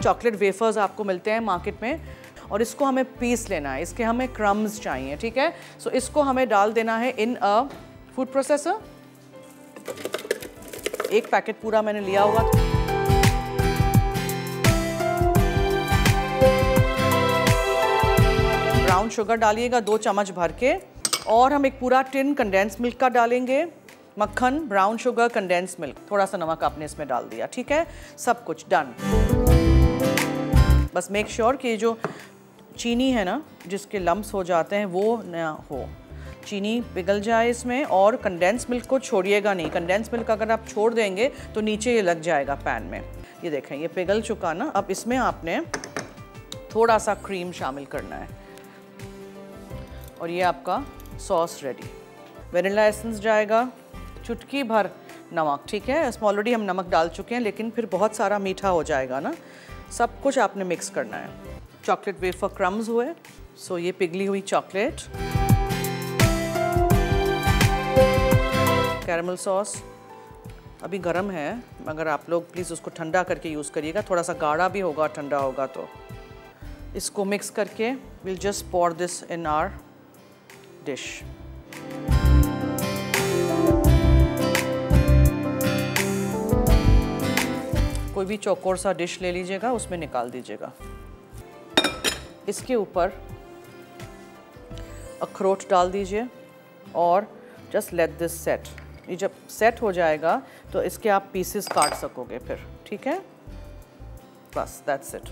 Chocolate wafers आपको मिलते हैं मार्केट में, और इसको हमें पीस लेना है, इसके हमें क्रम्स चाहिए, ठीक है। सो इसको हमें डाल देना है इन अ फूड प्रोसेसर। एक पैकेट पूरा मैंने लिया हुआ। ब्राउन शुगर डालिएगा 2 चम्मच भर के, और हम एक पूरा टिन कंडेंस मिल्क का डालेंगे। मक्खन, ब्राउन शुगर, कंडेंस मिल्क, थोड़ा सा नमक आपने इसमें डाल दिया, ठीक है। सब कुछ डन। बस मेक श्योर कि जो चीनी है ना, जिसके लम्प्स हो जाते हैं वो ना हो, चीनी पिघल जाए इसमें। और कंडेंस मिल्क को छोड़िएगा नहीं, कंडेंस मिल्क अगर आप छोड़ देंगे तो नीचे ये लग जाएगा पैन में। ये देखें ये पिघल चुका ना। अब इसमें आपने थोड़ा सा क्रीम शामिल करना है, और ये आपका सॉस रेडी। वेनिला एसेंस जाएगा, चुटकी भर नमक, ठीक है। इसमें ऑलरेडी हम नमक डाल चुके हैं, लेकिन फिर बहुत सारा मीठा हो जाएगा ना। सब कुछ आपने मिक्स करना है। चॉकलेट वेफर क्रम्स हुए, सो ये पिघली हुई चॉकलेट, कैरमल सॉस अभी गर्म है, मगर आप लोग प्लीज़ उसको ठंडा करके यूज़ करिएगा, थोड़ा सा गाढ़ा भी होगा ठंडा होगा तो। इसको मिक्स करके will just pour this in our dish. कोई भी चौकोर सा डिश ले लीजिएगा, उसमें निकाल दीजिएगा। इसके ऊपर अखरोट डाल दीजिए और जस्ट लेट दिस सेट। ये जब सेट हो जाएगा तो इसके आप पीसेस काट सकोगे फिर, ठीक है। बस दैट्स इट।